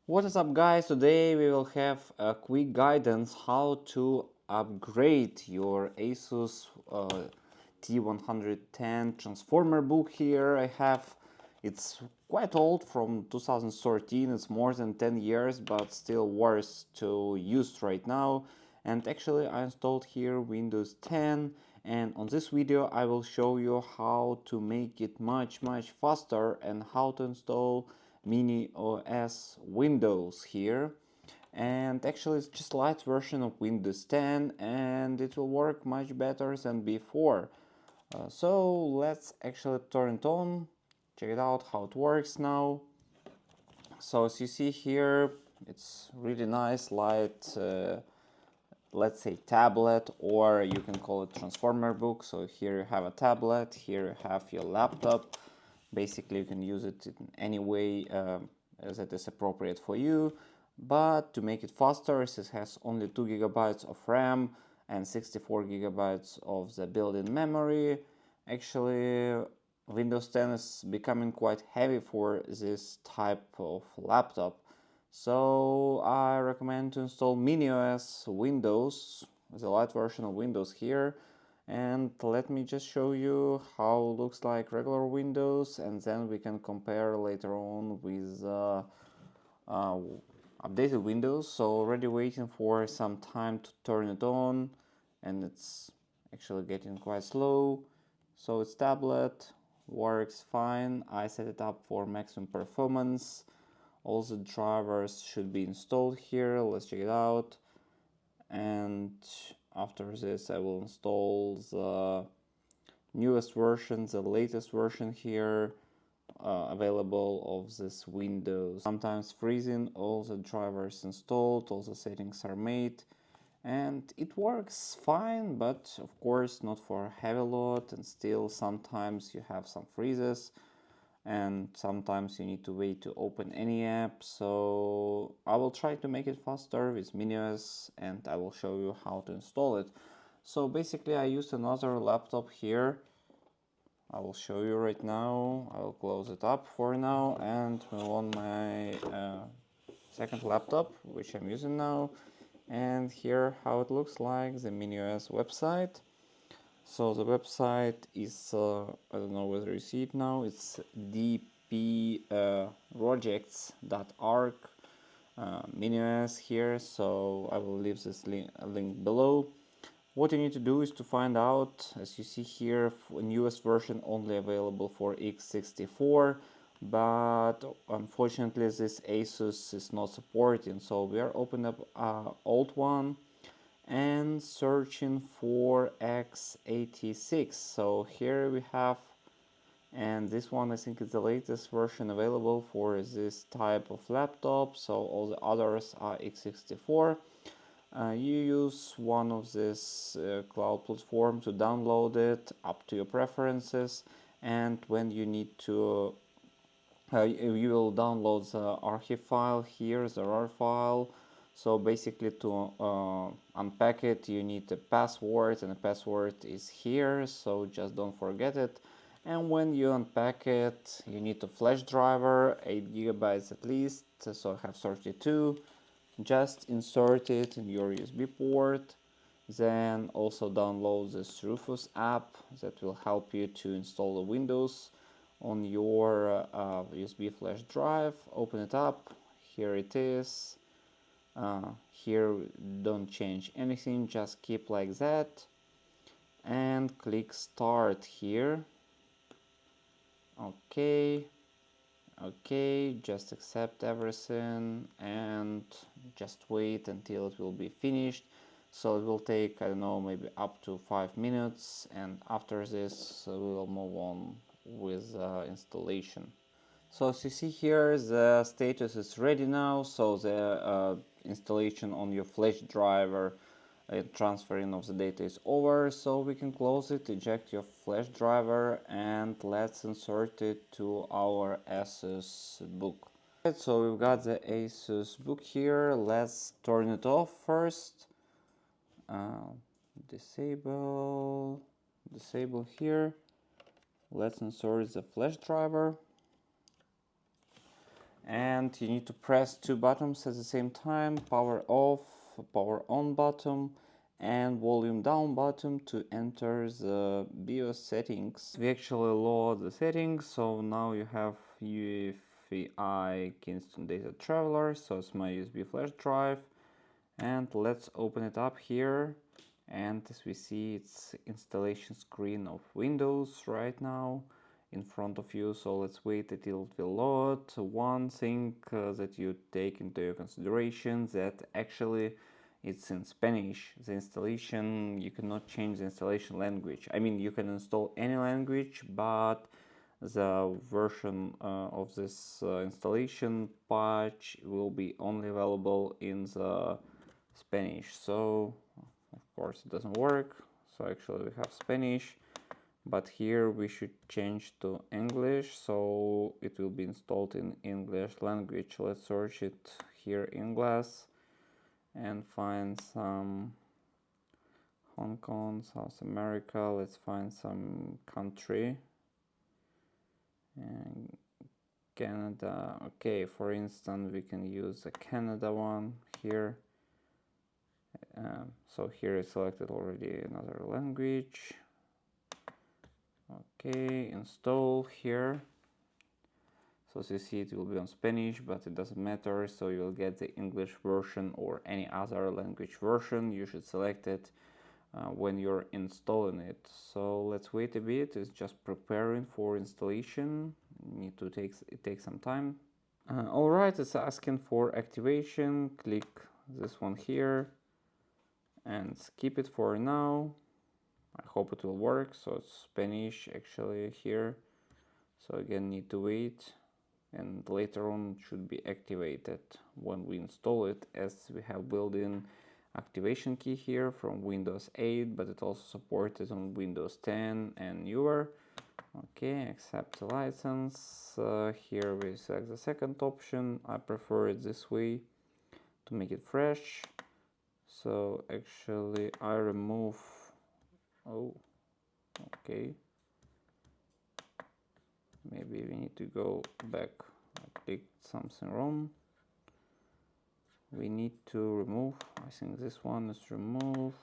What is up, guys? Today we will have a quick guidance how to upgrade your ASUS T100 TA transformer book. Here I have, it's quite old, from 2013. It's more than 10 years, but still worth to use right now. And actually I installed here Windows 10, and on this video I will show you how to make it much faster and how to install MiniOS Windows here. And actually it's just light version of Windows 10 and it will work much better than before. So let's actually turn it on, check it out how it works now. So as you see here, it's really nice light, let's say tablet, or you can call it transformer book. So here you have a tablet, here you have your laptop. Basically you can use it in any way as it is appropriate for you, but to make it faster, it has only 2 GB of RAM and 64 GB of the built-in memory. Actually Windows 10 is becoming quite heavy for this type of laptop, so I recommend to install MiniOS Windows, the light version of Windows here. And let me just show you how it looks like regular Windows, and then we can compare later on with updated Windows. So already waiting for some time to turn it on, and it's actually getting quite slow. So it's tablet, works fine. I set it up for maximum performance. All the drivers should be installed here. Let's check it out. And after this I will install the newest version, the latest version here available of this Windows. Sometimes freezing, all the drivers installed, all the settings are made, and it works fine, but of course not for a heavy load, and still sometimes you have some freezes and sometimes you need to wait to open any app. So I will try to make it faster with MiniOS and I will show you how to install it. So basically I used another laptop here. I will show you right now. I will close it up for now and move on my second laptop, which I'm using now. And here how it looks like, the MiniOS website. So the website is, I don't know whether you see it now, it's dprojects.org, MiniOS here, so I will leave this link below. What you need to do is to find out, as you see here, newest version only available for x64, but unfortunately this ASUS is not supporting, so we are opening up old one and searching for x86. So here we have, and this one I think is the latest version available for this type of laptop, so all the others are x64. You use one of this cloud platform to download it, up to your preferences, and when you need to you will download the archive file here, the RAR file. So basically to unpack it you need a password, and the password is here, so just don't forget it. And when you unpack it you need a flash driver, 8 GB at least, so I have 32. Just insert it in your USB port, then also download this Rufus app that will help you to install the Windows on your USB flash drive. Open it up, here it is. Here don't change anything, just keep like that and click start here. Okay, just accept everything and just wait until it will be finished. So it will take, I don't know, maybe up to 5 minutes, and after this we will move on with installation. So as you see here, the status is ready now, so the installation on your flash driver, transferring of the data is over, so we can close it, eject your flash driver, and let's insert it to our ASUS book. So we've got the ASUS book here. Let's turn it off first. Disable here. Let's insert the flash driver. and you need to press two buttons at the same time: power off, power on button, and volume down button to enter the BIOS settings. We actually load the settings, so now you have UEFI Kingston Data Traveler, so it's my USB flash drive, and let's open it up here. And as we see, it's installation screen of Windows right now in front of you, so let's wait until it will load. One thing that you take into your consideration, that actually it's in Spanish. The installation, you cannot change the installation language. I mean, you can install any language, but the version of this installation patch will be only available in the Spanish. So of course it doesn't work, so actually we have Spanish, but here we should change to English, so it will be installed in English language. Let's search it here in Glass and find some Hong Kong, South America. Let's find some country, and Canada. Okay, for instance, we can use the Canada one here. So here I selected already another language. Okay, install here. So as you see, it will be on Spanish, but it doesn't matter. So you'll get the English version or any other language version. You should select it when you're installing it. So let's wait a bit. It's just preparing for installation. It takes some time. All right, it's asking for activation. Click this one here and skip it for now. I hope it will work. So it's Spanish actually here, so again need to wait, and later on it should be activated when we install it, as we have built-in activation key here from Windows 8, but it also supported on Windows 10 and newer. Okay, accept the license. Here we select the second option. I prefer it this way to make it fresh. So actually I remove, oh, okay, maybe we need to go back. I clicked something wrong. We need to remove, I think this one is remove.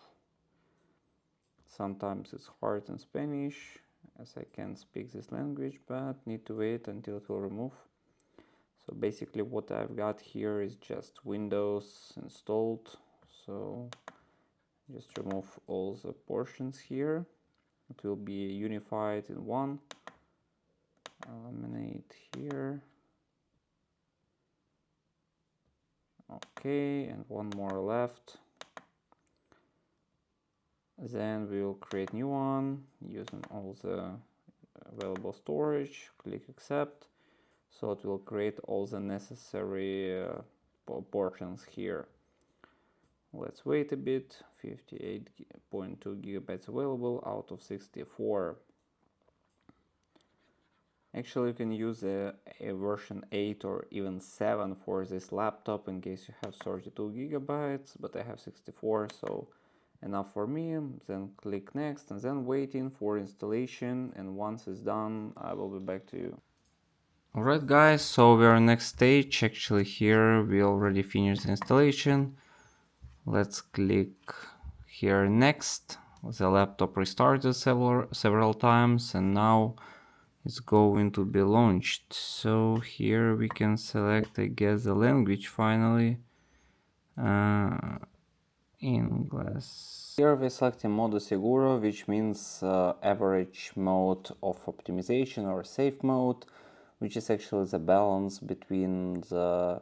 Sometimes it's hard in Spanish, as I can't speak this language, but need to wait until it will remove. So basically what I've got here is just Windows installed, so just remove all the portions here. It will be unified in one. Eliminate here. Okay, and one more left. Then we will create new one using all the available storage. Click accept. So it will create all the necessary portions here. Let's wait a bit. 58.2 gigabytes available out of 64. Actually, you can use a version 8 or even 7 for this laptop in case you have 32 gigabytes, but I have 64, so enough for me. Then click next and then waiting for installation, and once it's done I will be back to you. Alright guys, so we are next stage. Actually here we already finished the installation. Let's click here next. The laptop restarted several times and now it's going to be launched. So here we can select, I guess, the language finally. English. Here we select modo seguro, which means average mode of optimization or safe mode, which is actually the balance between the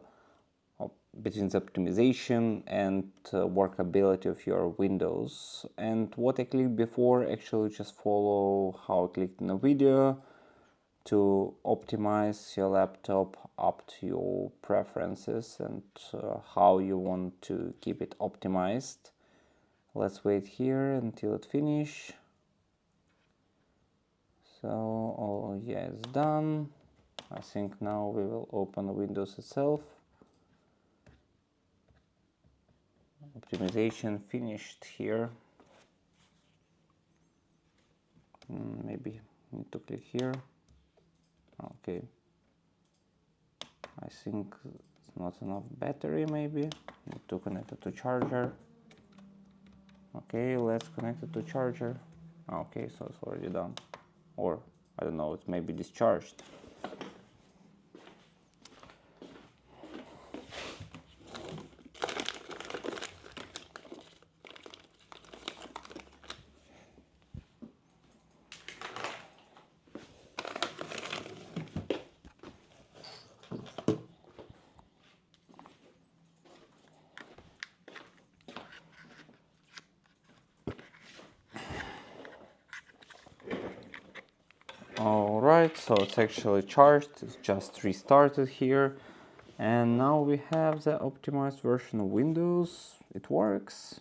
optimization and workability of your Windows. And what I clicked before, actually just follow how I clicked in the video to optimize your laptop up to your preferences and how you want to keep it optimized. Let's wait here until it finishes. So, oh yeah, it's done. I think now we will open Windows itself. Optimization finished here. Maybe need to click here. Okay. I think it's not enough battery, maybe. Need to connect it to charger. Okay, let's connect it to charger. Okay, so it's already done. Or, I don't know, it's maybe discharged. Alright, so it's actually charged, it's just restarted here. And now we have the optimized version of Windows. It works.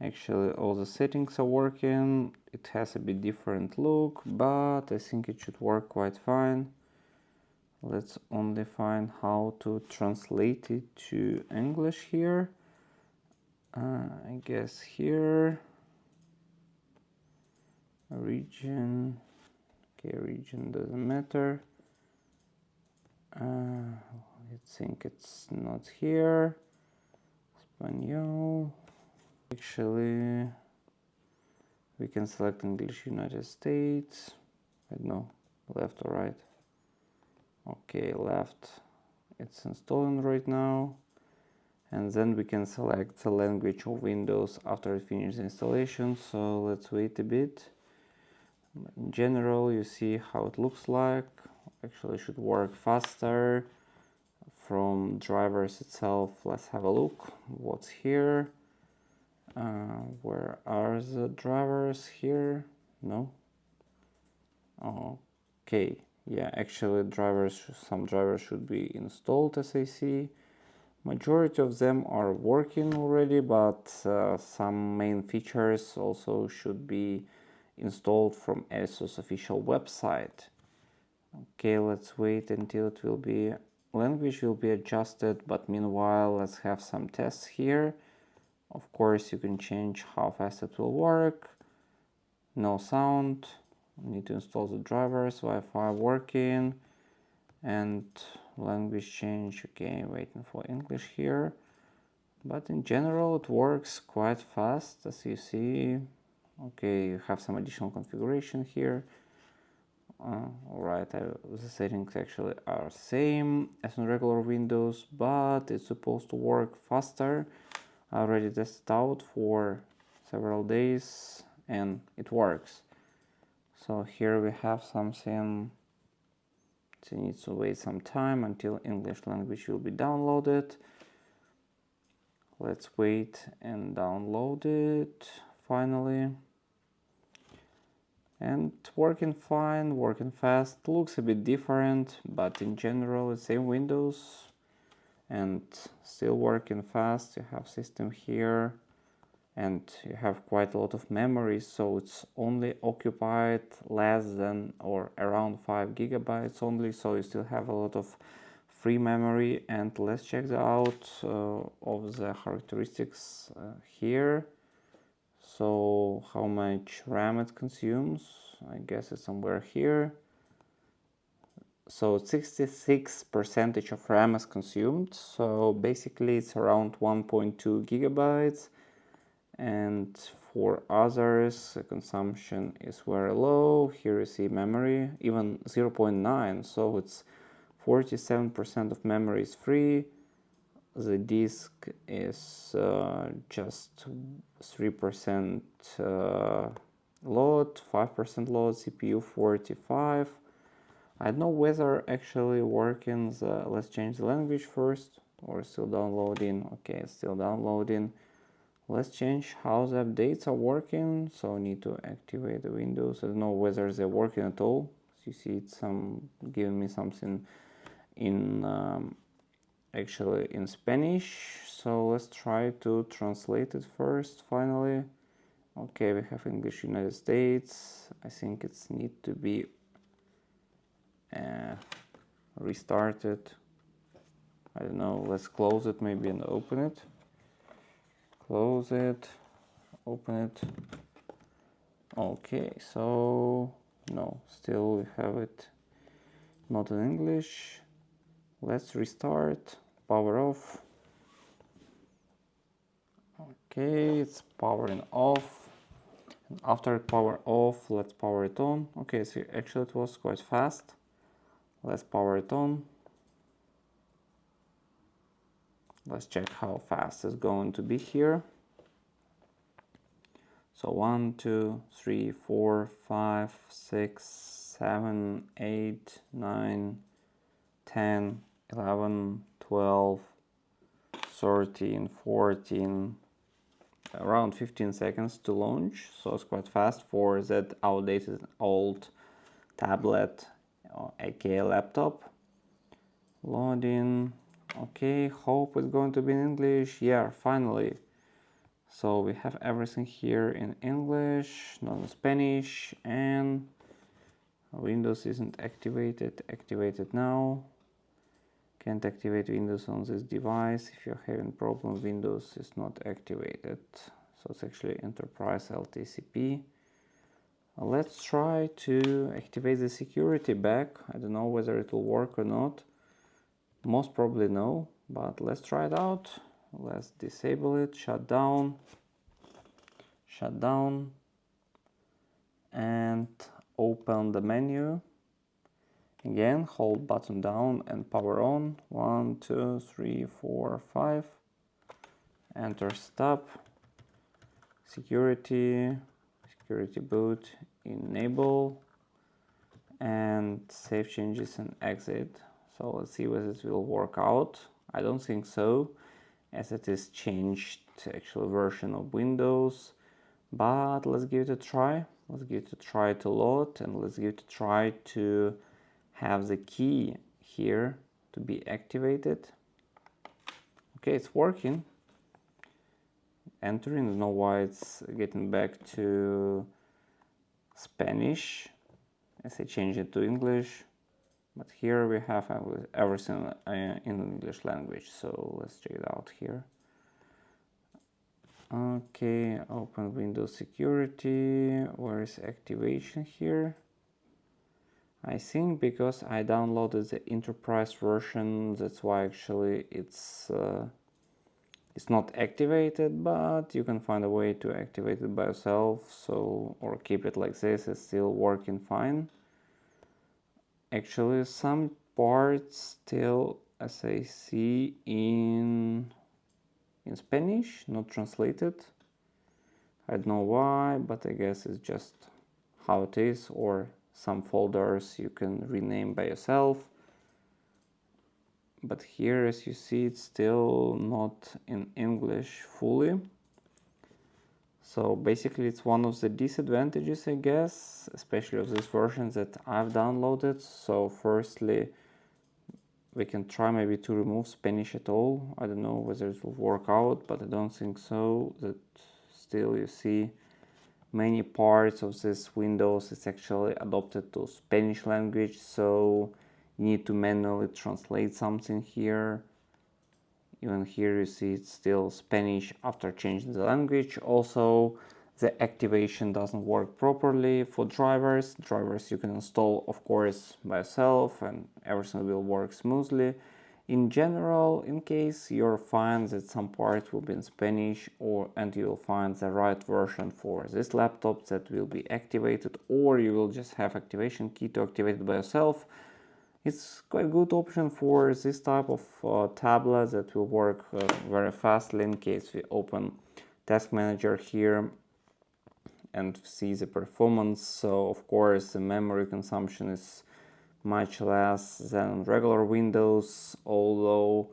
Actually, all the settings are working. It has a bit different look, but I think it should work quite fine. Let's only find how to translate it to English here. I guess here, region. Okay, region doesn't matter. I think it's not here. Espanol. Actually, we can select English United States. I don't know, left or right. Okay, left. It's installing right now. And then we can select the language of Windows after it finishes installation. So let's wait a bit. In general, you see how it looks like. Actually, it should work faster. From drivers itself, let's have a look. What's here? Where are the drivers here? No. Okay. Yeah, actually, some drivers should be installed, as I see. Majority of them are working already, but some main features also should be installed from ASUS official website. Okay, let's wait until it will be language will be adjusted, but meanwhile let's have some tests here. Of course, you can change how fast it will work. No sound. Need to install the drivers. Wi-Fi working, and language change. Okay, waiting for English here, but in general it works quite fast, as you see. Okay, you have some additional configuration here. Alright, the settings actually are same as on regular Windows, but it's supposed to work faster. I already tested out for several days and it works. So here we have something. So it needs to wait some time until English language will be downloaded. Let's wait and download it finally. And working fine, working fast, looks a bit different, but in general it's same Windows and still working fast. You have system here and you have quite a lot of memory, so it's only occupied less than or around 5 gigabytes only, so you still have a lot of free memory. And let's check the out of the characteristics here. So how much RAM it consumes, I guess it's somewhere here. So 66% of RAM is consumed, so basically it's around 1.2 gigabytes. And for others, the consumption is very low. Here you see memory, even 0.9, so it's 47% of memory is free. The disk is just 3% load, 5% load, CPU 45. I don't know whether actually working let's change the language first, or still downloading. Okay, still downloading. Let's change how the updates are working. So I need to activate the Windows. I don't know whether they're working at all. As you see, it's giving me something in actually in Spanish. So let's try to translate it first finally. Okay, we have English United States. I think it's need to be restarted. I don't know, let's close it maybe and open it. Close it, open it. Okay, so no, still we have it not in English. Let's restart, power off. Okay, it's powering off. And after power off, let's power it on. Okay, so actually it was quite fast. Let's power it on. Let's check how fast it's going to be here. So 1, 2, 3, 4, 5, 6, 7, 8, 9, 10, 11, 12, 13, 14, around 15 seconds to launch. So it's quite fast for that outdated old tablet, aka laptop. Loading. Okay, hope it's going to be in English. Yeah, finally. So we have everything here in English, not in Spanish, and Windows isn't activated. Activated now. Can't activate Windows on this device. If you're having problem, Windows is not activated. So it's actually Enterprise LTCP. Let's try to activate the security back. I don't know whether it will work or not. Most probably no, but let's try it out. Let's disable it, shut down, and open the menu. Again, hold button down and power on. 1, 2, 3, 4, 5. Enter stop. Security boot, enable, and save changes and exit. So let's see whether it will work out. I don't think so, as it is changed actual version of Windows, but let's give it a try. Let's give it a try to load, and let's give it a try to have the key here to be activated. Okay, it's working. Entering, I don't know why it's getting back to Spanish as I change it to English. But here we have everything in English language, so let's check it out here. Okay, open Windows Security. Where is activation here? I think because I downloaded the enterprise version, that's why actually it's not activated, but you can find a way to activate it by yourself, so or keep it like this. It's still working fine. Actually, some parts still, as I see, in Spanish, not translated. I don't know why, but I guess it's just how it is, or some folders you can rename by yourself. But here, as you see, it's still not in English fully. So basically it's one of the disadvantages, I guess, especially of this version that I've downloaded. So firstly, we can try maybe to remove Spanish at all. I don't know whether it will work out, but I don't think so. That still you see many parts of this Windows is actually adopted to Spanish language, so you need to manually translate something here. Even here you see it's still Spanish after changing the language. Also, the activation doesn't work properly for drivers. Drivers you can install, of course, by yourself, and everything will work smoothly. In general, in case you'll find that some parts will be in Spanish, and you will find the right version for this laptop that will be activated, or you will just have activation key to activate it by yourself. It's quite a good option for this type of tablet that will work very fastly. In case we open Task Manager here and see the performance, so of course the memory consumption is much less than regular Windows, although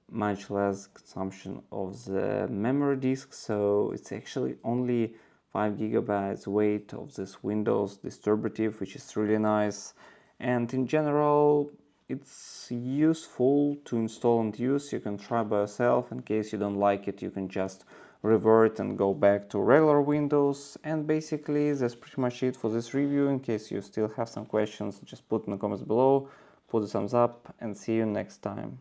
much less consumption of the memory disk, so it's actually only 5 GB weight of this Windows distributive, which is really nice. And in general, it's useful to install and use. You can try by yourself. In case you don't like it, you can just revert and go back to regular Windows. And basically, that's pretty much it for this review. In case you still have some questions, just put in the comments below, put a thumbs up, and see you next time.